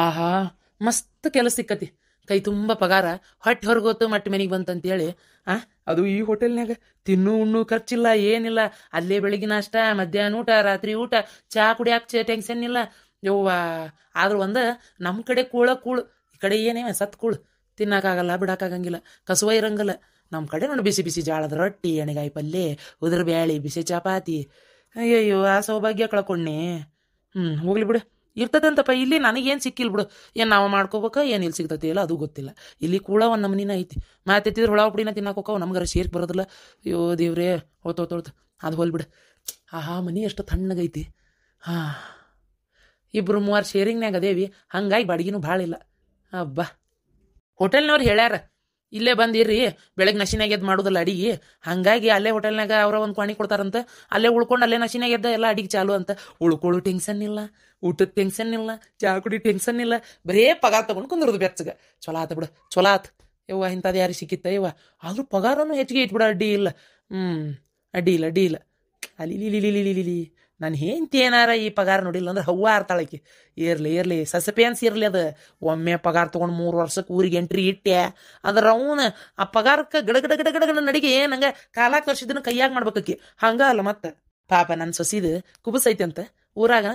ಆಹಾ, ಮಸ್ತ್ ಕೆಲಸ ಸಿಕ್ಕತಿ. ಕೈ ತುಂಬ ಪಗಾರ, ಹೊಟ್ಟೆ ಹೊರಗೋತು ಮಟ್ಟ ಮನೆಗೆ ಬಂತಂತೇಳಿ. ಆ ಅದು ಈ ಹೋಟೆಲ್ನಾಗ ತಿನ್ನು ಉಣ್ಣು ಖರ್ಚಿಲ್ಲ, ಏನಿಲ್ಲ. ಅಲ್ಲೇ ಬೆಳಿಗ್ಗೆ ನಾಷ್ಟ, ಮಧ್ಯಾಹ್ನ ಊಟ, ರಾತ್ರಿ ಊಟ, ಚಾ ಕುಡಿಯಾಕ ಟೆನ್ಷನ್ ಇಲ್ಲ. ಯವ್ವ, ಆದ್ರೂ ನಮ್ಮ ಕಡೆ ಕೂಳು ಈ ಕಡೆ ಏನೇ ಸತ್ ಕೂಳು ತಿನ್ನಕ್ಕಾಗಲ್ಲ, ಬಿಡಕ್ಕಾಗಂಗಿಲ್ಲ, ಕಸುವ ಇರಂಗಿಲ್ಲ. ನಮ್ಮ ಕಡೆ ನೋಡಿ ಬಿಸಿ ಬಿಸಿ ಜಾಳದ ರೊಟ್ಟಿ, ಎಣ್ಣೆಗಾಯಿ ಪಲ್ಯ, ಉದ್ರ ಬ್ಯಾಳಿ, ಬಿಸಿ ಚಪಾತಿ. ಅಯ್ಯಯ್ಯೋ, ಆ ಸೌಭಾಗ್ಯ ಕಳ್ಕೊಂಡೆ. ಹೋಗ್ಲಿ ಬಿಡು, ಇರ್ತದಂತಪ್ಪ. ಇಲ್ಲಿ ನನಗೇನು ಸಿಕ್ಕಿಲ್ಲ ಬಿಡು. ಏನು ನಾವು ಮಾಡ್ಕೋಬೇಕ, ಏನು ಇಲ್ಲಿ ಸಿಗ್ತತಿ ಇಲ್ಲ ಅದು ಗೊತ್ತಿಲ್ಲ. ಇಲ್ಲಿ ಕೂಡ ಒಂದು ನಮನಿನ ಐತಿ. ಮಾತೆತ್ತಿದ್ರೆ ಹುಳ ಹುಪ್ಡಿನ ತಿನ್ನಾಕೋಕವು, ನಮ್ಗಾರ ಸೇರ್ಕ್ ಬರೋದಿಲ್ಲ. ಅಯ್ಯೋ ದೇವ್ರೇ, ಹೋತೋತೋಳ್ತು ಅದು ಹೋಲ್ಬಿಡು. ಆಹಾ, ಮನಿ ಎಷ್ಟು ತಣ್ಣಗೈತಿ. ಇಬ್ರು ಮೂವರು ಶೇರಿಂಗ್ನಾಗ ಅದೇವಿ, ಹಂಗಾಗಿ ಬಾಡಿಗೆನೂ ಭಾಳ ಇಲ್ಲ. ಅಬ್ಬಾ, ಹೋಟೆಲ್ನವ್ರು ಹೇಳ್ಯಾರ ಇಲ್ಲೇ ಬಂದಿರ್ರಿ, ಬೆಳಗ್ಗೆ ನಶಿನಾಗ ಎದ್ದು ಮಾಡೋದಲ್ಲ ಅಡಿಗೆ. ಹಂಗಾಗಿ ಅಲ್ಲೇ ಹೋಟೆಲ್ನಾಗ ಅವ್ರ ಒಂದು ಕ್ವಾಣಿ ಕೊಡ್ತಾರಂತ, ಅಲ್ಲೇ ಉಳ್ಕೊಂಡು ಅಲ್ಲೇ ನಶಿನಾಗ ಎದ್ದ ಎಲ್ಲ ಅಡಿಗೆ ಚಾಲು ಅಂತ. ಉಳ್ಕೊಳ್ಳೋ ಟೆನ್ಷನ್ ಇಲ್ಲ, ಊಟದ ಟೆನ್ಷನ್ ಇಲ್ಲ, ಚಾ ಕುಡಿ ಟೆನ್ಷನ್ ಇಲ್ಲ. ಬರೇ ಪಗಾರ ತಗೊಂಡು ಕುಂದ್ರದು ಬೆಚ್ಚಗ. ಚೊಲೋ ಆತ ಬಿಡು, ಚೊಲೋ ಆತ. ಯವ್ವ, ಇಂಥದ್ದು ಯಾರಿಗೆ ಸಿಕ್ಕಿತ್ತ ಯವ್ವ. ಆದ್ರೂ ಪಗಾರನೂ ಹೆಚ್ಚಿಗೆ ಐತಿ ಬಿಡ, ಅಡ್ಡಿ ಇಲ್ಲ. ಅಡ್ಡಿ ಇಲ್ಲ. ಅಲ್ಲಿ ನಾನು ಹೆಂಡ್ತಿ ಏನಾರ ಈ ಪಗಾರ ನೋಡಿಲ್ಲ ಅಂದ್ರೆ ಹವ್ವ ಆರ್ತಾಳಕಿ. ಇರ್ಲಿ ಸಸ್ಪೆನ್ಸ್ ಇರಲಿ. ಅದು ಒಮ್ಮೆ ಪಗಾರ ತೊಗೊಂಡು 3 ವರ್ಷಕ್ಕೆ ಊರಿಗೆ ಎಂಟ್ರಿ ಇಟ್ಟೆ ಅಂದ್ರೆ ಅವನು ಆ ಪಗಾರಕ್ಕೆ ಗಡಗಡ ನಡಿಗೆ ನಂಗೆ ಕಾಲಾಗ ತೋರಿಸಿದನ್ನು ಕೈಯಾಗ ಮಾಡ್ಬೇಕಿ. ಹಂಗ ಅಲ್ಲ ಮತ್ತೆ ಪಾಪ ನನ್ನ ಸೊಸಿದು ಕುಬಸೈತೆ ಅಂತ ಊರಾಗ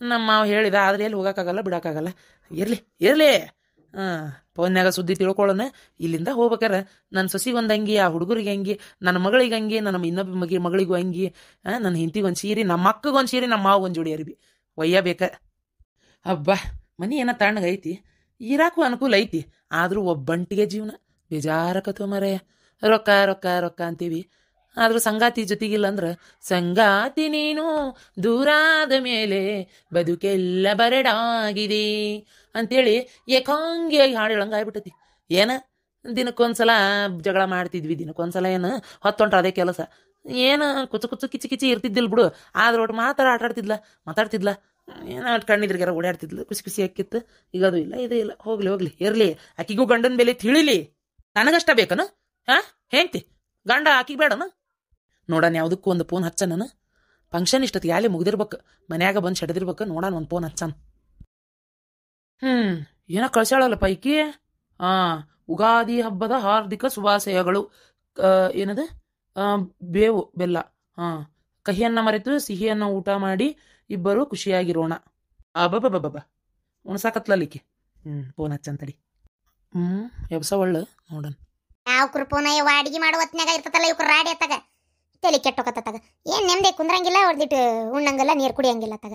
ನಮ್ಮ ಮಾವ ಹೇಳಿದ. ಆದ್ರೆ ಎಲ್ಲಿ ಹೋಗೋಕ್ಕಾಗಲ್ಲ, ಬಿಡೋಕ್ಕಾಗಲ್ಲ. ಇರಲಿ ಫೋನ್ಯಾಗ ಸುದ್ದಿ ತಿಳ್ಕೊಳ್ಳೋಣ. ಇಲ್ಲಿಂದ ಹೋಗ್ಬೇಕಾರ ನನ್ನ ಸೊಸಿಗೆ ಒಂದು ಅಂಗಿ, ಆ ಹುಡುಗರಿಗೆ ಅಂಗಿ, ನನ್ನ ಮಗಳಿಗೆ ಅಂಗಿ, ನನ್ನ ಇನ್ನೊಬ್ಬ ಮಗಳಿಗೂ ಅಂಗಿ, ನನ್ನ ಹೆಂಡತಿಗೆ ಒಂದು ಸೀರೆ, ನಮ್ಮ ಅಕ್ಕಗೊಂದು ಸೀರೆ, ನಮ್ಮ ಮಾವು ಒಂದು ಜೋಡಿ ಅರಿಬಿ ಒಯ್ಯಬೇಕ. ಹಬ್ಬ, ಮನೆ ಏನೋ ತಣ್ಣಗೈತಿ, ಇರಾಕು ಅನುಕೂಲ ಐತಿ. ಆದರೂ ಒಬ್ಬಂಟಿಗೆ ಜೀವನ ಬೇಜಾರಕತ್ತು ಮರೆ. ರೊಕ್ಕ ಅಂತೀವಿ, ಆದರೂ ಸಂಗಾತಿ ಜೊತೆಗಿಲ್ಲ ಅಂದ್ರೆ ಸಂಗಾತಿ ನೀನು ದೂರಾದ ಮೇಲೆ ಬದುಕೆಲ್ಲ ಬರಡಾಗಿದೆ ಅಂತೇಳಿ ಏಕಾಂಗಿಯಾಗಿ ಹಾಡು ಹೇಳಂಗೆ ಆಗ್ಬಿಟ್ಟತಿ. ಏನ ದಿನಕ್ಕೊಂದ್ಸಲ ಜಗಳ ಮಾಡ್ತಿದ್ವಿ, ದಿನಕ್ಕೊಂದ್ಸಲ ಏನು ಹೊತ್ತೊಂಟ್ರ ಅದೇ ಕೆಲಸ. ಏನು ಕುಚ್ಚು ಕಿಚಿ ಇರ್ತಿದ್ದಿಲ್ಲ ಬಿಡು. ಆದ್ರೆ ಒಟ್ಟು ಮಾತಾಡ್ತಿದ್ಲ. ಏನೋ ಅಷ್ಟು ಕಣ್ಣಿದ್ರಿಗಾರ ಓಡಾಡ್ತಿದ್ಲು, ಖುಷಿ ಹಾಕಿತ್ತು. ಈಗ ಅದು ಇಲ್ಲ, ಇದೇ ಇಲ್ಲ. ಹೋಗ್ಲಿ ಇರಲಿ. ಆಕಿಗೂ ಗಂಡನ ಬೆಲೆ ತಿಳಿಲಿ. ನನಗಷ್ಟ ಬೇಕನು? ಹೆಂಡ್ತಿ ಗಂಡ ಆಕಿಗೆ ಬೇಡನು? ನೋಡೋಣ, ಯಾವುದಕ್ಕೂ ಒಂದು ಫೋನ್ ಹಚ್ಚ. ನಾನು ಫಂಕ್ಷನ್ ಇಷ್ಟತಿ ಯಾಲೆ ಮುಗ್ದಿರ್ಬೇಕು, ಮನ್ಯಾಗ ಬಂದು ಸೆಡೆದಿರ್ಬೇಕು. ನೋಡೋಣ ಒಂದು ಫೋನ್ ಹಚ್ಚನ್. ಏನೋ ಕಳ್ಸ್ಯಾಳಲ್ಲಪ್ಪ ಈಕಿ. ಉಗಾದಿ ಹಬ್ಬದ ಹಾರ್ದಿಕ ಶುಭಾಶಯಗಳು. ಏನದ ಬೇವು ಬೆಲ್ಲ, ಕಹಿಯನ್ನ ಮರೆತು ಸಿಹಿಯನ್ನ ಊಟ ಮಾಡಿ ಇಬ್ಬರು ಖುಷಿಯಾಗಿರೋಣ. ಅಬ್ಬಬ್ಬಬ್ಬ ಉಣ್ಸಾಕತ್ಲಿಕ್ಕೆ. ಫೋನ್ ಹಚ್ಚಂತಡಿ. ಎಬ್ಸ ಒಳ್ಳೆ ನೋಡೋಣ. ಯಾವ ಕುರ್ಪೋನ ಇವ ಅಡಿಗೆ ಮಾಡೋ ಹೊತ್ನ್ಯಾಗ ಇರ್ತತಲ್ಲ, ಇವ್ರ ರಾಡಿ ಅತ್ತಾಗ ತಲೆ ಕೆಟ್ಟೋಕತ್ತಾಗ. ಏನು ನೆಮ್ಮದಿ ಕುಂದ್ರಂಗಿಲ್ಲ, ಹೊಡೆದಿಟ್ಟು ಉಣ್ಣಂಗಿಲ್ಲ, ನೀರು ಕುಡಿಯಂಗಿಲ್ಲ ಅತ್ತಾಗ.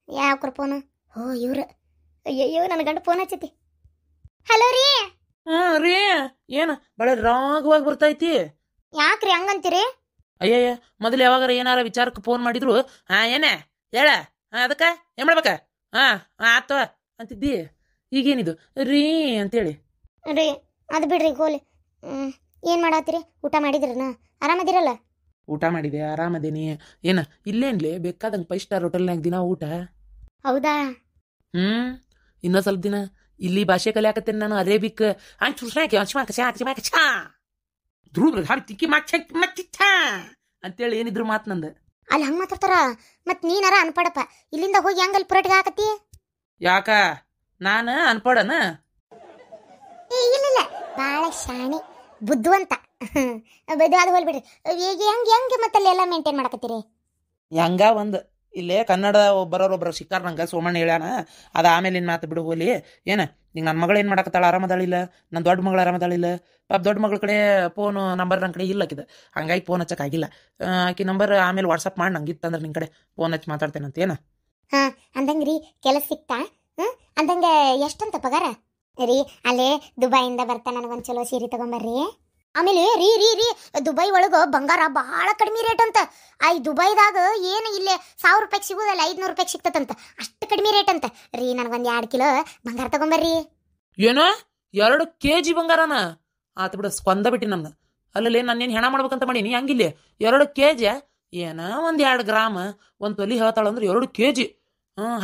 ಯಾವ ಕುರ್ಪೋನ? ಇವ್ರು. ಅಯ್ಯಯ್ಯೋ, ನನ್ನ ಗಂಡ ಫೋನ್ ಹಚ್ಚತಿ. ಹಲೋ ರೀ. ರೀ, ಏನು ಭಾಳ ರಾಗವಾಗಿ ಬರ್ತೈತಿ. ಯಾಕ್ರಿ ಹಂಗಂತೀರಿ? ಅಯ್ಯಯ್ಯ, ಮೊದಲು ಯಾವಾಗಾರ ಏನಾರ ವಿಚಾರಕ್ಕೆ ಫೋನ್ ಮಾಡಿದ್ರು ಏನೇ ಹೇಳ, ಅದಕ್ಕೆ ಏನ್ ಮಾಡ್ಬೇಕ, ಆತ ಅಂತಿದ್ದಿ. ಈಗೇನಿದು ರೀ ಅಂತೇಳಿ? ರೀ ಅದು ಬಿಡ್ರಿ ಗೋಲಿ. ಏನು ಮಾಡತ್ತೀರಿ? ಊಟ ಮಾಡಿದ್ರನ? ಆರಾಮದಿರಲ್ಲ? ಊಟ ಮಾಡಿದೆ, ಆರಾಮದೇನಿ. ಏನ ಇಲ್ಲೇನ್ಲಿ ಬೇಕಾದಂಗೆ 5 ಸ್ಟಾರ್ ಹೋಟೆಲ್ನಾಗ ದಿನ ಊಟ. ಹೌದಾ? ಇನ್ನೊಂದು ಸ್ವಲ್ಪ ದಿನ ಇಲ್ಲಿ ಭಾಷೆ ಕಲಿಯಾಕತ್ತೇನೆ ನಾನು. ಅರೇಬಿಕ್ ಅಂತೇಳಿ ಏನಿದ್ರು ಮಾತು ನಂದ. ಅಲ್ಲಿ ಹಂಗೆ ಮಾತಾಡ್ತಾರ. ಮತ್ ನೀನಾರ ಅನ್ಪಡಪ್ಪ, ಇಲ್ಲಿಂದ ಹೋಗಿ ಹಂಗಲ್ಲಿ ಪುರಟಿಗೆ ಹಾಕತಿ. ಯಾಕ ನಾನು ಅನ್ಪಡನ? ಇಲ್ಲ, ಭಾಳ ಶಾಣಿ ಬುದ್ಧಿವಂತ. ಅದು ಹೋಲ್ಬಿಡ್ರಿ. ಹೆಂಗೆ ಮತ್ತಲ್ಲಿ ಎಲ್ಲ ಮೇಂಟೈನ್ ಮಾಡಕತ್ತೀರಿ? ಹೆಂಗ ಒಂದು ಇಲ್ಲೇ ಕನ್ನಡ ಬರೋರೊಬ್ಬರು ಸಿಕ್ಕಾರ ನಂಗೆ, ಸೋಮಣ್ಣ ಹೇಳ್ಯಾನ. ಅದು ಆಮೇಲೆ ಏನು ಮಾತು ಬಿಡು ಹೋಲಿ. ಏನು ಈಗ ನನ್ನ ಮಗಳು ಏನು ಮಾಡಕತ್ತಾಳ? ಆರಾಮದಾಳಿಲ್ಲ. ನನ್ನ ದೊಡ್ಡ ಮಗಳು ಆರಾಮದಾಳಿಲ್ಲ. ಪಾಪ ದೊಡ್ಡ ಮಗಳ ಕಡೆ ಫೋನು ನಂಬರ್ ನನ್ನ ಕಡೆ ಇಲ್ಲಕ್ಕಿದೆ, ಹಂಗಾಗಿ ಫೋನ್ ಹಚ್ಚಕ್ಕಾಗಿಲ್ಲ. ಆಕಿ ನಂಬರ್ ಆಮೇಲೆ ವಾಟ್ಸಪ್ ಮಾಡಿ ನಂಗೆ ಇತ್ತಂದ್ರೆ ನಿನ್ನ ಕಡೆ ಫೋನ್ ಹಚ್ಚಿ ಮಾತಾಡ್ತೇನಂತ. ಏನು ಅಂದಂಗ್ರಿ ಕೆಲಸ ಸಿಕ್ತಾ? ಅಂದಂಗೆ ಎಷ್ಟಂತ ಪಗಾರ? ರೀ ಅಲ್ಲೇ ದುಬೈಯಿಂದ ಬರ್ತಾ ನನಗೊಂದು ಚಲೋ ಸೀರೆ ತಗೊಂಬರ್ರಿ. ಆಮೇಲೆ ರೀ ದುಬೈ ಒಳಗೆ ಬಂಗಾರ ಭಾಳ ಕಡಿಮೆ ರೇಟ್ ಅಂತ. ದುಬೈದಾಗ ಏನು ಇಲ್ಲೇ 1000 ರೂಪಾಯಿಗೆ ಸಿಗೋದಲ್ಲ, 500 ರೂಪಾಯಿಗೆ ಸಿಗ್ತದಂತ. ಅಷ್ಟು ಕಡಿಮೆ ರೇಟ್ ಅಂತ ರೀ. ನನಗೊಂದು 2 ಕಿಲೋ ಬಂಗಾರ ತಗೊಂಬರ್ರಿ. ಏನೋ 2 kg ಬಂಗಾರನ? ಆತ ಬಿಡ, ಸ್ಕೊಂದ ಬಿಟ್ಟಿ ನನ್ನ. ಅಲ್ಲಲ್ಲಿ ನಾನೇನು ಹೆಣ ಮಾಡ್ಬೇಕಂತ ಮಾಡೀನಿ. ಹಂಗಿಲ್ಲ 2 kg ಏನ ಒಂದು 2 ಗ್ರಾಮ್ ಒಂದು ತೊಲಿ ಹೇಳ್ತಾಳಂದ್ರೆ 2 kg.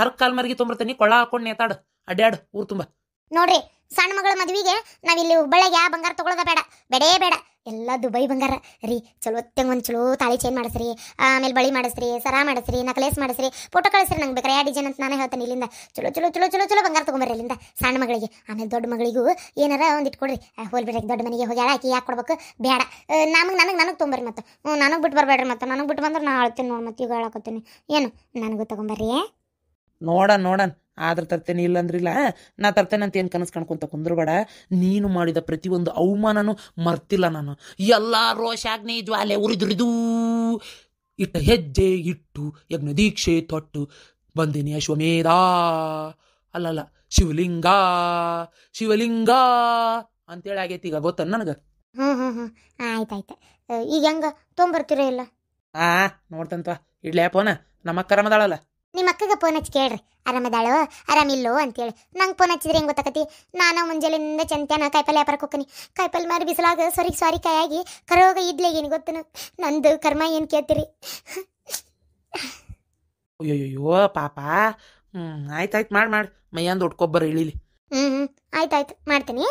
ಹರ್ ಕಾಲ್ ಮರಿಗೆ ತೊಂಬರ್ತೀನಿ, ಕೊಳ್ಳ ಹಾಕೊಂಡು ನೇತಾಡು ಅಡ್ಯಾಡು ಊರು ತುಂಬ. ನೋಡ್ರಿ ಸಣ್ಣ ಮಗಳ ಮದ್ವಿಗೆ ನಾವಿಲ್ಲಿ ಹುಬ್ಬಳ್ಳಿಗೆ ಯಾವ ಬಂಗಾರ ತಗೊಳ್ಳೋದ ಬೇಡ, ಬೇಡೇ ಬೇಡ, ಎಲ್ಲ ದುಬೈ ಬಂಗಾರ ರೀ. ಚಲೋ ಒಂದು ಚಲೋ ತಾಳಿ ಚೈನ್ ಮಾಡಿಸ್ರಿ, ಆಮೇಲೆ ಬಳಿ ಮಾಡಿಸ್ರಿ, ಸರ ಮಾಡಿಸ್ರಿ, ನಕ್ಲೇಸ್ ಮಾಡಿಸ್ರಿ, ಫೋಟೋ ಕಳಿಸ್ರಿ ನಂಗೆ ಬೇಕಾರೆ ಯಾವ ಡಿಸೈನ್ ಅಂತ ನಾನೇ ಹೇಳ್ತೇನೆ. ಇಲ್ಲಿಂದ ಚಲೋ ಚಲೋ ಚಲೋ ಚಲೋ ಚಲೋ ಬಂಗಾರ ತೊಗೊಂಬರ್ರಿ ಇಲ್ಲಿಂದ ಸಣ್ಣ ಮಗಳಿಗೆ. ಆಮೇಲೆ ದೊಡ್ಡ ಮಗಳಿಗೂ ಏನಾರ ಒಂದು ಇಟ್ಕೊಡ್ರಿ. ಹೋಲ್ಬಿಡ್ರಿ, ದೊಡ್ಡ ಮನೆಗೆ ಹೋಗ್ಯಾಳ ಆಕಿ ಯಾಕೆ ಕೊಡ್ಬೇಕು, ಬೇಡ. ನನಗೆ ತೊಗೊಂಬರ್ರಿ. ಮತ್ತು ನನಗೆ ಬಿಟ್ಟು ಬರಬೇಡ್ರಿ. ಮತ್ತು ನನಗೆ ಬಿಟ್ಟು ಬಂದ್ರೆ ನಾ ಅಳ್ತೀನಿ ನೋಡಿ, ಮತ್ತೆ ಈಗ ಹೇಳಕತ್ತೀನಿ ಏನು, ನನಗೂ ತೊಗೊಂಬರ್ರಿ. ನೋಡನ್ ಆದ್ರೆ ತರ್ತೇನೆ, ಇಲ್ಲಂದ್ರಿಲ್ಲ. ನಾ ತರ್ತೇನೆ ಅಂತ ಏನು ಕನಸು ಕಾಣ್ಕೊಂತ ಕುಂದ್ರಬೇಡ. ನೀನು ಮಾಡಿದ ಪ್ರತಿಯೊಂದು ಅವಮಾನನೂ ಮರ್ತಿಲ್ಲ ನಾನು. ಎಲ್ಲ ರೋಷಾಗ್ನಿ ಜ್ವಾಲೆ ಉರಿದುರಿದು ಇಟ್ಟ ಹೆಜ್ಜೆ ಇಟ್ಟು ಯಜ್ಞ ದೀಕ್ಷೆ ತೊಟ್ಟು ಬಂದಿನಿ ಅಶ್ವಮೇಧ, ಅಲ್ಲಲ್ಲ ಶಿವಲಿಂಗ ಶಿವಲಿಂಗ ಅಂತೇಳಿ ಆಗೈತಿ ಈಗ, ಗೊತ್ತ ನನಗೆ. ಹ್ಞೂ ಆಯ್ತಾಯ್ತು. ಈಗ ಹೆಂಗ ತೊಗೊಂಬರ್ತೀರೋ ಇಲ್ಲ? ನೋಡ್ತಂತ ಇಡ್ಲೇ ಫೋನ. ನಮ್ಮ ಅಕ್ಕ ಆರಾಮದಾಳಲ್ಲ? ನಿಮ್ಮ ಅಕ್ಕಗೆ ಫೋನ್ ಹಚ್ಚಿ ಕೇಳ್ರಿ, ಆರಾಮದಾಳೋ ಆರಾಮಿಲ್ಲೋ ಅಂತೇಳಿ. ನಂಗೆ ಫೋನ್ ಹಚ್ಚಿದ್ರೆ ಹೆಂಗೆ ಗೊತ್ತಾಕತಿ? ನಾನು ಮುಂಜಾನೆಯಿಂದ ಚಂತ್ಯಾನ ಕಾಯಿಪಲ್ಲೆ ವ್ಯಾಪಾರಕ್ಕೆ ಹೋಗ್ತೀನಿ. ಕಾಯಿಪಲ್ಲೆ ಮಾರಿ ಬಿಸಿಲಾಗ ಸಾರಿ ಕಾಯಾಗಿ ಕರೋಗ ಇಡ್ಲೇಗೇನು ಗೊತ್ತನು? ನಂದು ಕರ್ಮ ಏನು ಕೇಳ್ತೀರಿ? ಅಯ್ಯಯ್ಯೋ ಪಾಪ. ಆಯ್ತಾಯ್ತು, ಮಾಡಿ ಮೈಯಂದು ಉಟ್ಕೊಬ್ಬರ ಇಳಿಲಿ. ಆಯ್ತಾಯ್ತು ಮಾಡ್ತೀನಿ.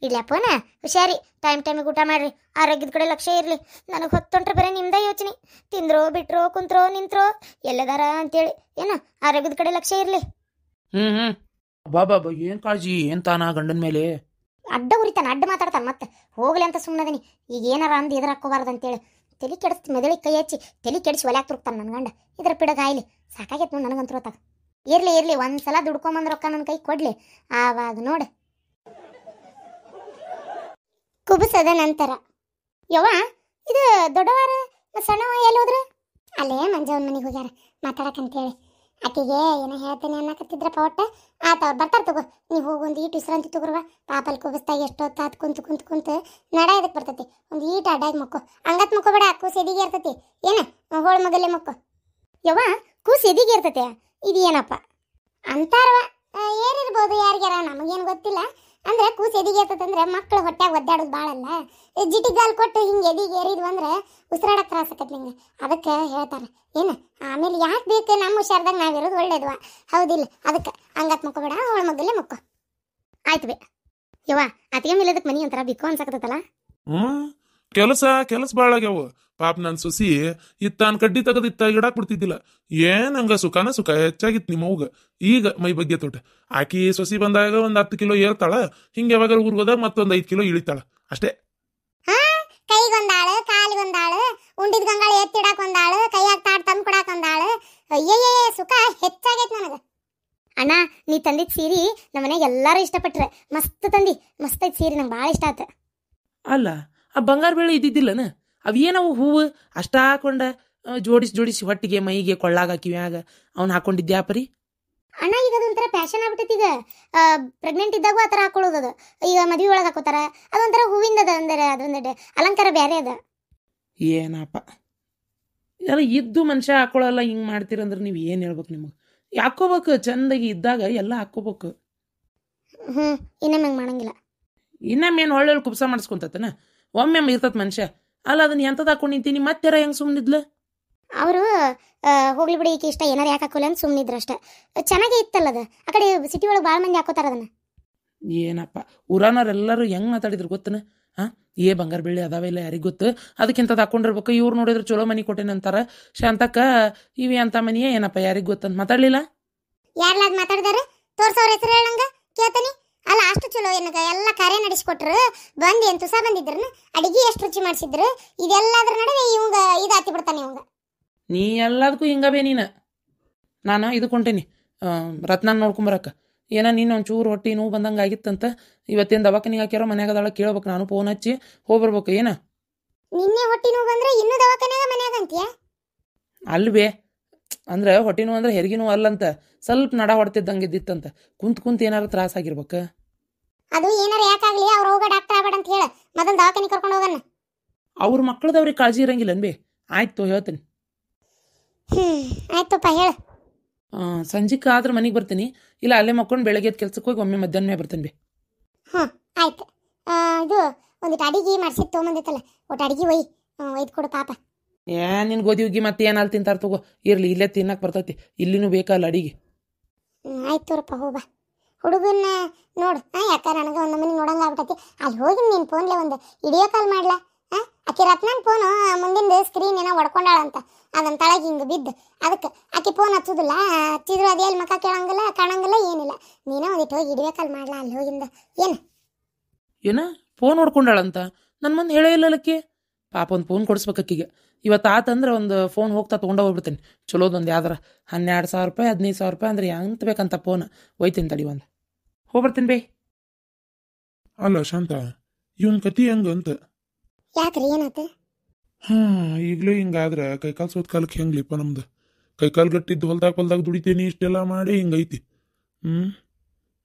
ಇಡ್ಲಾ ಫೋನ. ಹುಷಾರಿ, ಟೈಮಿಗೆ ಊಟ ಮಾಡ್ರಿ, ಆರೋಗ್ಯದ ಕಡೆ ಲಕ್ಷ್ಯ ಇರಲಿ. ನನಗೆ ಹೊತ್ತೊಂಟ್ರೆ ಬರೀ ನಿಮ್ದೇ ಯೋಚನೆ, ತಿಂದ್ರೋ ಬಿಟ್ರೋ ಕುಂತ್ರೋ ನಿಂತ್ರೋ ಎಲ್ಲದಾರ ಅಂತೇಳಿ. ಏನು ಆರೋಗ್ಯದ ಕಡೆ ಲಕ್ಷ್ಯ ಇರಲಿ. ಬಾಬಾ ಏನು ಕಾಳಜಿ ಏನ್ ತಾನ ಗಂಡನ ಮೇಲೆ ಅಡ್ಡ ಉರಿತಾನ, ಅಡ್ಡ ಮಾತಾಡ್ತಾನೆ. ಮತ್ತೆ ಹೋಗ್ಲಿ ಅಂತ ಸುಮ್ಮನದೀನಿ. ಈಗ ಏನಾರ ಅಂದು ಎದುರು ಹಾಕೋಬಾರ್ದು ಅಂತೇಳಿ ತಲೆ ಕೆಡಿಸ್ತಿ, ಮೆದಳಿಗೆ ಕೈ ಹಚ್ಚಿ ತಲೆ ಕೆಡಿಸಿ ಒಲ್ಯಾಕೆ ತುರುಕ್ತಾನೆ ನನ್ನ ಗಂಡ. ಇದ್ರ ಪಿಡಗಾಯ್ಲಿ ಸಾಕಾಗೈತೆ ನೋಡಿ ನನಗಂತೂ ಹೊತ್ತಾಗ. ಇರ್ಲಿ ಒಂದ್ಸಲ ದುಡ್ಕೊಂಬಂದ್ ರೊಕ್ಕ ನನ್ನ ಕೈ ಕೊಡ್ಲಿ, ಆವಾಗ ನೋಡಿ. ಕುಬಸದ ನಂತರ ಯವ್ವ ಇದು ದೊಡ್ಡವಾರ ಸಣ್ಣವ ಎಲ್ಲಿ ಹೋದ್ರು? ಅಲ್ಲೇ ಮಂಜವನ್ ಮನೆಗೆ ಹೋಗ್ಯಾರ ಮಾತಾಡಕಂತೇಳಿ. ಆಕೆಗೆ ಏನೋ ಹೇಳ್ತೇನೆ ಅನ್ನಕತ್ತಿದ್ರಪ್ಪ. ಒಟ್ಟ ಆತವ್ರು ಬರ್ತಾರೆ ತಗೋ, ನೀವು ಹೋಗಿ ಒಂದು ಈಟು ವಿಶ್ರಾಂತಿ ತಗೋರ್ವ. ಪಾಪಲ್ಲಿ ಕುಬಸ್ತಾಗ ಎಷ್ಟೊತ್ತಾತ್ ಕುಂತು ನಡ ಇದಕ್ಕೆ ಬರ್ತೈತಿ. ಒಂದು ಈಟು ಅಡ್ಡಾಗಿ ಮಕ್ಕೋ, ಹಂಗತ್ ಮಕ್ಕೋಬೇಡ, ಕೂಸು ಎದಿಗೆ ಇರ್ತೈತಿ. ಏನ ಹೋಳ ಮಗಲ್ಲೇ ಮಕ್ಕೋ. ಯವ್ವ ಕೂಸು ಎದಿಗೆ ಇರ್ತೈತೆ, ಇದು ಏನಪ್ಪ ಅಂತಾರವ. ಏನಿರ್ಬೋದು ಯಾರಿಗಾರ, ನಮಗೇನು ಗೊತ್ತಿಲ್ಲ. ಅಂದ್ರೆ ಕೂಸು ಎದಿಗೆ ಇರ್ತದಂದ್ರೆ ಮಕ್ಳು ಹೊಟ್ಯಾಗ ಒದ್ದಾಡೋದು ಭಾಳಲ್ಲ. ಜಿಟಿಗಾಲ್ ಕೊಟ್ಟು ಹಿಂಗೆ ಎದಿಗೆ ಏರಿದ್ವು ಅಂದ್ರೆ ಉಸಿರಾಡಕ್ಕೆ ತ್ರಾಸ ಆಕತ್ಲಿ ಹಿಂಗೆ, ಅದಕ್ಕೆ ಹೇಳ್ತಾರೆ. ಏನು ಆಮೇಲೆ ಯಾಕೆ ಬೇಕು, ನಮ್ಮ ಹುಷಾರ್ದಾಗ ನಾವಿರೋದು ಒಳ್ಳೇದ್ವ, ಹೌದಿಲ್ಲ? ಅದಕ್ಕೆ ಹಂಗತ್ ಮಕ್ಕೋಬೇಡ, ಅವಳ ಮಗಲ್ಲೇ ಮಕ್ಕೋ. ಆಯ್ತು ಬೇ ಯವ್ವ. ಅತಿಗೆ ಮೇಲದಕ್ಕೆ ಮನಿ ಒಂಥರ ಬಿಕ್ಕೋ ಅನ್ಸಕತ್ತಲ್ಲ. ಕೆಲಸ ಭಾಳ ಆಗ್ಯಾವ. ಪಾಪ ನನ್ನ ಸೊಸಿ ಇತ್ತಾನ ಕಡ್ಡಿ ತೆಗೆದು ಇತ್ತಾಗ ಇಡಾಕ್ ಬಿಡ್ತಿದ್ದಿಲ್ಲ. ಏನ್ ಹಂಗ ಸುಖ ಹೆಚ್ಚಾಗಿತ್ತು ನಿಮ್ಮ ಅವ್ಗ. ಈಗ ಮೈ ಬಗ್ಗೆ ತೋಟ ಆಕಿ ಸೊಸಿ ಬಂದಾಗ ಒಂದ್ 10 ಕಿಲೋ ಏರ್ತಾಳ, ಹಿಂಗೆ ಯಾವಾಗ ಊರಿಗೆ ಹೋದಾಗ ಮತ್ತೊಂದ್ 5 ಕಿಲೋ ಇಳಿತಾಳ ಅಷ್ಟೇ. ಕೈಗೊಂದಾಳು, ಕಾಲಿಗೊಂದಾಳು, ಉಂಡಿದ ಗಂಗಾಳ ಎತ್ತಿಡಾಕ್ ಒಂದಾಳು, ಕೈಯಾಗ ತಾಟ್ ತಂದು ಕೊಡಾಕ್ ಒಂದಾಳು. ಅಯ್ಯಯ್ಯೇ ಸುಖ ಹೆಚ್ಚಾಗೈತ್ ನನಗ. ಅಣ್ಣ ನೀ ತಂದಿದ್ ಸೀರಿ ನಮ್ಮ ಮನೆಗೆ ಎಲ್ಲಾರು ಇಷ್ಟಪಟ್ರೆ. ಮಸ್ತ್ ಐತ್ ಸೀರಿ, ನಂಗೆ ಭಾಳ ಇಷ್ಟ ಆತ. ಅಲ್ಲ ಆ ಬಂಗಾರ ಬೆಳೆ ಇದ್ದಿದ್ದಿಲ್ಲನ? ಅವೇನವು ಹೂವು ಅಷ್ಟ ಹಾಕೊಂಡ ಜೋಡಿಸಿ ಹೊಟ್ಟಿಗೆ ಮೈಗೆ ಕೊಳ್ಳಾಗ ಕಿವ್ಯಾಗ ಅವ್ನು ಹಾಕೊಂಡಿದ್ಯಾ ಪರಿ? ಅಣ್ಣ ಈಗ ಅದೊಂಥರ ಪ್ಯಾಶನ್ ಆಗ್ಬಿಟ್ಟೈತಿ. ಈಗ ಪ್ರೆಗ್ನೆಂಟ್ ಇದ್ದಾಗೂ ಆ ಥರ ಹಾಕೊಳ್ಳೋದದ. ಈಗ ಮದ್ವೆ ಒಳಗೆ ಹಾಕೋತಾರ, ಅದೊಂಥರ ಹೂವಿಂದ ಅದ, ಅಂದರೆ ಅದೊಂದು ಅಲಂಕಾರ ಬೇರೆ ಅದ. ಏನಪ್ಪ ಎಲ್ಲ ಇದ್ದು ಮನುಷ್ಯ ಹಾಕೊಳ್ಳಲ್ಲ, ಹಿಂಗೆ ಮಾಡ್ತೀರಂದ್ರೆ ನೀವು ಏನು ಹೇಳ್ಬೇಕು? ನಿಮಗೆ ಹಾಕೋಬೇಕು, ಚಂದಾಗಿ ಇದ್ದಾಗ ಎಲ್ಲ ಹಾಕೋಬೇಕು. ಇನ್ನೊಮ್ಮೆ ಹಂಗೆ ಮಾಡಂಗಿಲ್ಲ. ಇನ್ನೊಮ್ಮೇನು ಒಳ್ಳೆ ಕುಬ್ಸ ಮಾಡಿಸ್ಕೊಂತನ, ಒಮ್ಮೆ ಇರ್ತತ್ ಮನುಷ್ಯ. ಅಲ್ಲ ಅದನ್ನ ಎಂಥದ್ದು ಹಾಕೊಂಡು ನಿಂತೀನಿ, ಮತ್ತಾರ ಹೆಂಗೆ ಸುಮ್ಮನಿದ್ಲ? ಅವರು ಹೋಗ್ಲಿ ಬಿಡಿ ಈಕೆ ಇಷ್ಟ, ಏನಾರು ಯಾಕೆ ಹಾಕೋಲ್ಲ ಅಂತ ಸುಮ್ಮನಿದ್ರು ಅಷ್ಟೇ. ಚೆನ್ನಾಗೇ ಇತ್ತಲ್ಲ ಅದು. ಆ ಕಡೆ ಸಿಟಿ ಒಳಗೆ ಭಾಳ ಮಂದಿ ಹಾಕೋತಾರ ಅದನ್ನ. ಏನಪ್ಪ ಊರಾನವ್ರೆಲ್ಲರೂ ಹೆಂಗೆ ಮಾತಾಡಿದ್ರು ಗೊತ್ತನ? ಬಂಗಾರ ಬೆಳ್ಳಿ ಅದಾವೆಲ್ಲ ಯಾರಿಗೆ ಗೊತ್ತು? ಅದಕ್ಕಿಂತದ್ದು ಹಾಕೊಂಡಿರ್ಬೇಕು. ಇವ್ರು ನೋಡಿದ್ರೆ ಚಲೋ ಮನಿ ಕೊಟ್ಟೇನಂತಾರ. ಶಾಂತಕ್ಕ ಇವಿ ಅಂತ ಮನಿಯೇ ಏನಪ್ಪ ಯಾರಿಗೆ ಗೊತ್ತಂತ ಮಾತಾಡ್ಲಿಲ್ಲ. ಯಾರ್ಲಾದ ಮಾತಾಡಿದಾರೆ? ತೋರ್ಸವ್ರ ಹೆಸರು ಹೇಳಂಗ ಕೇಳ್ತಾನಿ. ಅಲ್ಲ ಅಷ್ಟು ಚಲೋ ಏನಗ ಎಲ್ಲ ಕಾರ್ಯ ನಡೆಸಿಕೊಟ್ರು. ಬಂದು ಏನು ತುಸಾ ಬಂದಿದ್ರು, ಅಡಿಗೆ ಎಷ್ಟು ರುಚಿ ಮಾಡಿಸಿದ್ರು. ಇದೆಲ್ಲದ್ರ ನಡುವೆ ಇವಂಗ ಇದು ಹತ್ತಿ ಬಿಡ್ತಾನೆ. ಇವಂಗ ನೀ ಎಲ್ಲದಕ್ಕೂ ಹಿಂಗಬೇ ನೀನು. ನಾನು ಇದು ಕೊಂಟೇನಿ ರತ್ನ ನೋಡ್ಕೊಂಬರಕ್ಕ. ಏನ ನೀನು ಒಂಚೂರು ಹೊಟ್ಟಿ ನೋವು ಬಂದಂಗೆ ಆಗಿತ್ತಂತ ಇವತ್ತಿನ ದವಾಖಾನಿಗೆ ಹಾಕ್ಯಾರೋ ಮನ್ಯಾಗದಾಳ ಕೇಳ್ಬೇಕು. ನಾನು ಫೋನ್ ಹಚ್ಚಿ ಹೋಗ್ಬರ್ಬೇಕು. ಏನ ನಿನ್ನೆ ಹೊಟ್ಟಿ ನೋವು ಬಂದ್ರೆ ಇನ್ನೂ ದವಾಖಾನ್ಯಾಗ ಮನ್ಯಾಗ ಅಂತೀಯ? ಅಲ್ವೇ ಅಂದ್ರೆ ಹೊಟ್ಟಿ ನೋವು ಅಂದ್ರೆ ಹೆರಿಗೆ ನೋವು ಅಲ್ಲಂತ, ಸ್ವಲ್ಪ ನಡ ಹೊಡ್ತಿದ್ದಂಗೆ ಇದ್ದಿತ್ತಂತ. ಕುಂತ್ ಏನಾರು ತ್ರಾಸ ಆಗಿರ್ಬೇಕ. ಅದು ಏನಾರ ಯಾಕಾಗ್ಲಿ ಅವ್ರ ಹೋಗ ಡಾಕ್ಟರ್ ಆಗ್ಬೇಡ ಅಂತ ಹೇಳ, ಮೊದಲು ದವಾಖಾನಿ ಕರ್ಕೊಂಡು ಹೋಗಣ. ಅವ್ರ ಮಕ್ಕಳದವ್ರಿಗೆ ಕಾಳಜಿ ಇರಂಗಿಲ್ಲ ಅನ್ಬೇ. ಆಯ್ತು ಹೇಳ್ತೀನಿ. ಆಯ್ತಪ್ಪ ಹೇಳ. ಸಂಜಿಕ ಆದ್ರೆ ಮನೆಗೆ ಬರ್ತೀನಿ, ಇಲ್ಲ ಅಲ್ಲೇ ಮಕ್ಕೊಂಡು ಬೆಳಗ್ಗೆ ಕೆಲ್ಸಕ್ಕೆ ಹೋಗಿ ಒಮ್ಮೆ ಮಧ್ಯಾಹ್ನ ಮೇಲೆ ಬರ್ತೇನೆ ಬೇ. ಆಯ್ತು. ಇದು ಒಂದಿಟ್ಟು ಅಡಿಗೆ ಮಾಡಿಸಿ ತೊಗೊಂಬಂದಿತ್ತಲ್ಲ, ಒಟ್ಟು ಅಡಿಗೆ ಒಯ್ದು ಕೊಡು ಪಾಪ. ನಿನ್ ಗೋಧಿ ಹುಗ್ಗಿ ಮತ್ತೆ ಏನಾಲ್ ತಿಂತಾರ ತಗೋ. ಇರ್ಲಿ ಇಲ್ಲೇ ತಿನ್ನಕ್ ಬರ್ತೈತಿ, ಇಲ್ಲಿನೂ ಬೇಕಲ್ಲ ಅಡಿಗೆ. ಆಯ್ತು ತೋರಪ್ಪ, ಹೋಗ್ಬಾ. ಹುಡುಗನ್ನ ನೋಡು ಯಾಕ ನನಗೆ ಒಂದು ಮನೆ ನೋಡಂಗ ಆಗ್ಬಿಟ್ಟತಿ. ಅಲ್ಲಿ ಹೋಗಿ ನೀನು ಫೋನ್ಲೆ ಒಂದು ವಿಡಿಯೋ ಕಾಲ್ ಮಾಡ್ಲಾ? ಆಕೆ ರತ್ನನ್ ಫೋನು ಮುಂದಿನ ಸ್ಕ್ರೀನ್ ಏನೋ ಹೊಡ್ಕೊಂಡಾಳಂತ, ಅದನ್ನ ತಳಗೆ ಹಿಂಗೆ ಬಿದ್ದು. ಅದಕ್ಕೆ ಆಕೆ ಫೋನ್ ಹಚ್ಚೋದಿಲ್ಲ, ಹಚ್ಚಿದ್ರು ಅದೇ ಅಲ್ಲಿ ಮಕ್ಕ ಕೇಳಂಗಿಲ್ಲ ಕಾಣಂಗಿಲ್ಲ ಏನಿಲ್ಲ. ನೀನೇ ಒಂದಿಟ್ಟು ಹೋಗಿ ವಿಡಿಯೋ ಕಾಲ್ ಮಾಡ್ಲಾ ಅಲ್ಲಿ ಹೋಗಿಂದ? ಏನ ಫೋನ್ ಹೊಡ್ಕೊಂಡಾಳಂತ ನನ್ನ ಮುಂದೆ ಹೇಳೇ ಇಲ್ಲಕ್ಕೆ. ಪಾಪ ಒಂದು ಫೋನ್ ಕೊಡಿಸ್ಬೇಕೀಗ. ಇವತ್ತು ಆತಂದ್ರೆ ಒಂದು ಫೋನ್ ಹೋಗ್ತಾ ತೊಗೊಂಡು ಹೋಗ್ಬಿಡ್ತೀನಿ ಚಲೋದೊಂದು ಯಾವ್ದಾರ 12,000 ರೂಪಾಯಿ 15,000 ರೂಪಾಯಿ ಅಂದ್ರೆ ಎಂತ ಬೇಕಂತ ಫೋನ್ ಒಯ್ತೀನಿ ತಡಿ ಒಂದು ಹೋಗ್ಬರ್ತೀನಿ ಬೇ. ಅಲ್ಲ ಶಾಂತ, ಇವನ್ ಕತಿ ಹೆಂಗಂತ? ಯಾಕ್ರಿ ಏನಾತ? ಈಗಲೂ ಹಿಂಗಾದ್ರೆ ಕೈಕಾಲು ಸೋತ್ ಕಾಲಕ್ಕೆ ಹೆಂಗ್ಲಿಪ್ಪ ನಮ್ದು? ಕೈಕಾಲು ಗಟ್ಟಿದ್ದು ಹೊಲ್ದಾಗ ದುಡಿತೀನಿ, ಇಷ್ಟೆಲ್ಲ ಮಾಡಿ ಹಿಂಗೈತಿ.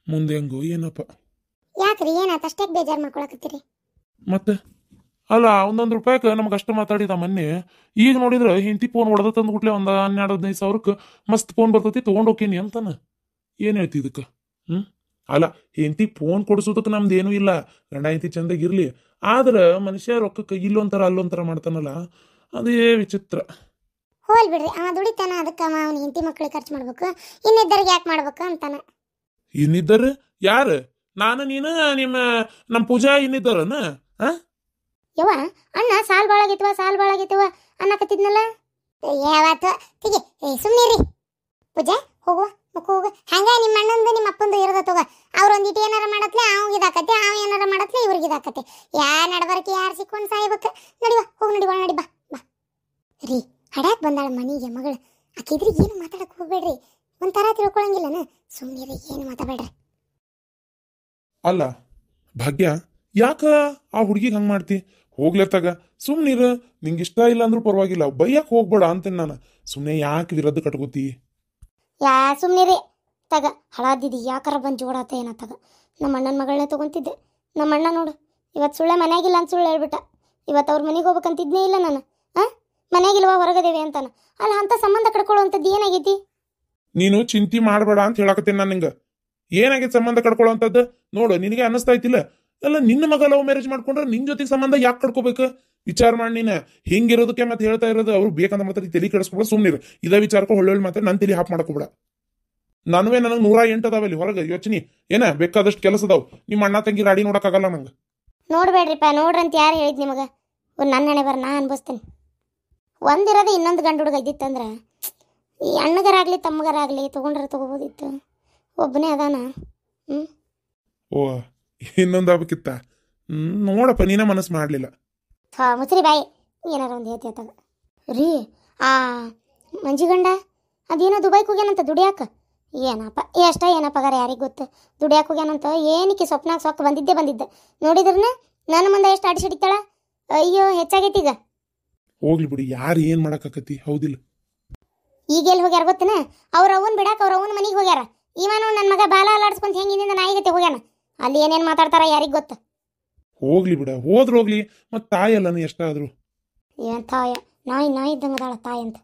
ಮುಂದೆ ಹೆಂಗು ಏನಪ್ಪ? ಯಾಕ್ರಿ ಏನಾತ ಅಷ್ಟೇ ಬೇಜಾರು ಮಾಡ್ಕೊಳಕತ್ತೀರಿ? ಮತ್ತೆ ಅಲ್ಲ, ಒಂದೊಂದು ರೂಪಾಯಿಗೆ ನಮ್ಗೆ ಅಷ್ಟು ಮಾತಾಡಿದ ಮೊನ್ನೆ. ಈಗ ನೋಡಿದ್ರೆ ಹಿಂತಿ ಫೋನ್ ಹೊಡೆದ ತಂದು ಗುಟ್ಲೆ ಒಂದು 12-15 ಸಾವಿರಕ್ಕೆ ಮಸ್ತ್ ಫೋನ್ ಬರ್ತೈತಿ ತೊಗೊಂಡು ಹೋಗ್ತೀನಿ ಅಂತಾನ. ಏನು ಹೇಳ್ತಿ ಇದಕ್ಕೆ? ಅಲ್ಲ, ಹೆಂಡತಿ ಫೋನ್ ಕೊಡಿಸೋದಕ್ಕೆ ನಮ್ದು ಏನೂ ಇಲ್ಲ, ಗಂಡ ಹೆಂಡತಿ ಚಂದಾಗಿರ್ಲಿ. ಆದ್ರೆ ಮನುಷ್ಯ ರೊಕ್ಕಕ್ಕೆ ಇಲ್ಲೊಂಥರ ಅಲ್ಲೊಂಥರ ಮಾಡ್ತಾನಲ್ಲ, ಅದೇ ವಿಚಿತ್ರ. ಹೋಲ್ ಬಿಡ್ರಿ, ದುಡಿತಾನ, ಅದಕ್ಕೆ ಅವ್ನ ಹೆಂಡತಿ ಮಕ್ಳಿಗೆ ಖರ್ಚು ಮಾಡ್ಬೇಕು, ಇನ್ನಿದ್ದರಿಗೆ ಯಾಕೆ ಮಾಡ್ಬೇಕು ಅಂತಾನ. ಇನ್ನಿದ್ದಾರೆ ಯಾರು? ನಾನು ನೀನು ನಮ್ಮ ಪೂಜಾ ಇನ್ನಿದ್ದಾರನ? ಯವ್ವ ಅಣ್ಣ ಸಾಲ್ ಬಾಳಾಗೈತವ ಅನ್ನಕತ್ತಿದ್ನಲ್ಲ ಯಾವತ್ತು ತಿಗೆ. ಸುಮ್ಮನಿರಿ ಪೂಜಾ, ಹೋಗುವ ಹೋಗ. ಹಂಗ ನಿಮ್ಮ ಅಣ್ಣಂದು ನಿಮ್ಮ ಅಪ್ಪಂದು ಇರದ ತಗೋ. ಅವ್ರೊಂದಿಟ್ಟು ಏನಾರ ಮಾಡತ್ಲೆ ಅವ್ಗೆ ಇದಾಕತ್ತೆ, ಅವ್ ಏನಾರ ಮಾಡತ್ಲೆ ಇವ್ರಿಗೆ ಇದಾಕತ್ತೆ. ನಡಬರಕ್ಕೆ ಯಾರು ಸಿಕ್ಕೊಂಡು ಸಾಯ್ಬೇಕು? ನಡಿವ ಹೋಗಿ ನಡಿವ, ನಡಿ ಬಾ ಬಾ ರೀ. ಹಡ್ಯಾಕ್ ಬಂದಾಳ ಮನಿಗೆ ಮಗಳು, ಆಕಿದ್ರಿಗೆ ಏನು ಮಾತಾಡಕ್ ಹೋಗ್ಬೇಡ್ರಿ, ಒಂಥರ ತಿಳ್ಕೊಳಂಗಿಲ್ಲನ. ಸುಮ್ಮನಿರಿ, ಏನು ಮಾತಾಡ್ಬೇಡ್ರಿ. ಅಲ್ಲ ಭಾಗ್ಯ, ಯಾಕ ಆ ಹುಡುಗಿಗೆ ಹಂಗೆ ಮಾಡ್ತಿ? ಹೋಗ್ಲೇತಾಗ ಸುಮ್ನಿರ. ನಿಂಗೆ ಇಷ್ಟ ಇಲ್ಲ ಅಂದ್ರೂ ಪರವಾಗಿಲ್ಲ, ಬೈಯಕ್ಕೆ ಹೋಗ್ಬೇಡ ಅಂತೇನೆ ನಾನು. ಸುಮ್ಮನೆ ಯಾಕೆ ವಿರೋಧ ಕಟ್ಕೋತಿ? ಸುಮ್ಮನಿರಿ ತಗ. ಹಳಾದಿದ್ದು ಯಾಕಾರ ಬಂದು ಜೋಡಾತ ಏನತ್ತಾಗ. ನಮ್ಮ ಅಣ್ಣನ ಮಗಳನ್ನೇ ತೊಗೊಂತಿದ್ದೆ. ನಮ್ಮ ಅಣ್ಣ ನೋಡು ಇವತ್ತು ಸುಳ್ಳೆ ಮನೆಯಾಗಿಲ್ಲ ಅಂತ ಸುಳ್ಳು ಹೇಳ್ಬಿಟ್ಟ. ಇವತ್ತು ಅವ್ರ ಮನೆಗೆ ಹೋಗ್ಬೇಕಂತಿದ್ನೇ ಇಲ್ಲ ನಾನು. ಮನೆಯಾಗಿಲ್ವಾ ಹೊರಗದೇವೆ ಅಂತಾನ. ಅಲ್ಲ, ಅಂತ ಸಂಬಂಧ ಕಡ್ಕೊಳ್ಳುವಂಥದ್ದು ಏನಾಗೈತಿ? ನೀನು ಚಿಂತೆ ಮಾಡಬೇಡ ಅಂತ ಹೇಳಕತ್ತೇನೆ ನಾನು ನಿಂಗೆ. ಏನಾಗೈತೆ ಸಂಬಂಧ ಕಡ್ಕೊಳ್ಳೋಂಥದ್ದು? ನೋಡು, ನಿನಗೆ ಅನ್ನಿಸ್ತಾ ಐತಿಲ್ಲ, ಎಲ್ಲ ನಿನ್ನ ಮಗ ಲವ್ ಮ್ಯಾರೇಜ್ ಮಾಡ್ಕೊಂಡ್ರೆ ನಿನ್ ಜೊತೆಗೆ ಸಂಬಂಧ ಯಾಕೆ ಕಡ್ಕೋಬೇಕು? ವಿಚಾರ ಮಾಡಿ ನೀನು. ಹಿಂಗಿರೋದಕ್ಕೆ ಮತ್ತೆ ಹೇಳ್ತಾ ಇರೋದು. ಅವ್ರು ಬೇಕಂತ ಮಾತ್ರ ತಲೆ ಕೆಡಿಸ್ಕೊಬೇಡ, ಸುಮ್ಮನಿರು. ಇದೇ ವಿಚಾರಕ್ಕೆ ಒಳ್ಳೊಳ್ಳೆ ಮಾತ್ರ ನನ್ನ ತಲೆ ಹಾಪ್ ಮಾಡ್ಕೋಬೇಡ. ನನಗೆ 108 ಅದಾವಲ್ಲಿ ಹೊರಗೆ ಯೋಚನೆ. ಏನ ಬೇಕಾದಷ್ಟು ಕೆಲಸ ಅದಾವ. ನಿಮ್ಮ ಅಣ್ಣ ತಂಗಿ ರಾಡಿ ನೋಡಕ್ಕಾಗಲ್ಲ ನಂಗೆ. ನೋಡ್ಬೇಡ್ರಿಪ್ಪ, ನೋಡ್ರಿ ಅಂತ ಯಾರು ಹೇಳಿದ್ ನಿಮಗೆ? ನನ್ನ ಹಣೆ ಬರ ನಾ ಅನ್ಭವಿಸ್ತೇನೆ. ಒಂದಿರೋದು ಇನ್ನೊಂದು ಗಂಡು ಹುಡುಗ ಇದ್ದಿತ್ತಂದ್ರೆ ಈ ಅಣ್ಣಗರಾಗ್ಲಿ ತಮ್ಮಗರಾಗ್ಲಿ ತಗೋಬೋದಿತ್ತು. ಒಬ್ಬನೇ ಅದಾನ. ಓ, ಇನ್ನೊಂದು ಆಗ್ಬೇಕಿತ್ತ? ನೋಡಪ್ಪ, ನೀನೇ ಮನಸ್ಸು ಮಾಡಲಿಲ್ಲ. ಮುಸ್ರಿ ಬಾಯಿ, ಏನಾರ ಒಂದು ಹೇಳ್ತಿ ರೀ. ಆ ಮಂಜಿಗಂಡ ಅದೇನೋ ದುಬೈಗೆ ಹೋಗ್ಯಾನಂತ ದುಡಿಯಾಕ. ಏನಪ್ಪ ಏನಪ್ಪ ಪಗಾರ ಯಾರಿಗೆ ಗೊತ್ತು? ದುಡಿಯಾಕ ಹೋಗ್ಯಾನಂತ. ಏನಕ್ಕೆ ಸ್ವಪ್ನಾಗ ಸೊಕ್ಕ ಬಂದಿದ್ದೆ ನೋಡಿದ್ರನ ನನ್ನ ಮುಂದೆ ಎಷ್ಟು ಅಡಿಸಿಡಿತಾಳ. ಅಯ್ಯೋ, ಹೆಚ್ಚಾಗೈತಿ ಈಗ. ಹೋಗ್ಲಿ ಬಿಡಿ, ಯಾರು ಏನು ಮಾಡಕ್ಕಾಕತಿ? ಹೌದಿಲ್ಲ? ಈಗ ಎಲ್ಲಿ ಹೋಗ್ಯಾರ ಗೊತ್ತನ? ಅವ್ರ ಅವನ್ ಬಿಡಾಕ ಅವ್ರ ಅವನ ಮನೆಗೆ ಹೋಗ್ಯಾರ. ಇವನು ನನ್ನ ಮಗ ಬಾಲ ಅಲಾಡ್ಸ್ಕೊಂತ ಹೆಂಗಿನಿಂದ ನಾಯಿಗತ್ತೆ ಹೋಗ್ಯಾನ. ಅಲ್ಲಿ ಏನೇನು ಮಾತಾಡ್ತಾರ ಯಾರಿಗೆ ಗೊತ್ತ? ಹೋಗ್ಲಿ ಬಿಡ, ಹೋಗ್ಲಿ. ಮತ್ತೆ ತಾಯಿ ಅಲ್ಲನ ಎಷ್ಟಾದ್ರು. ಏನ್ ತಾಯ? ನಾಯಿ ಇದ್ದಂಗದಾಳ ತಾಯಿ ಅಂತ.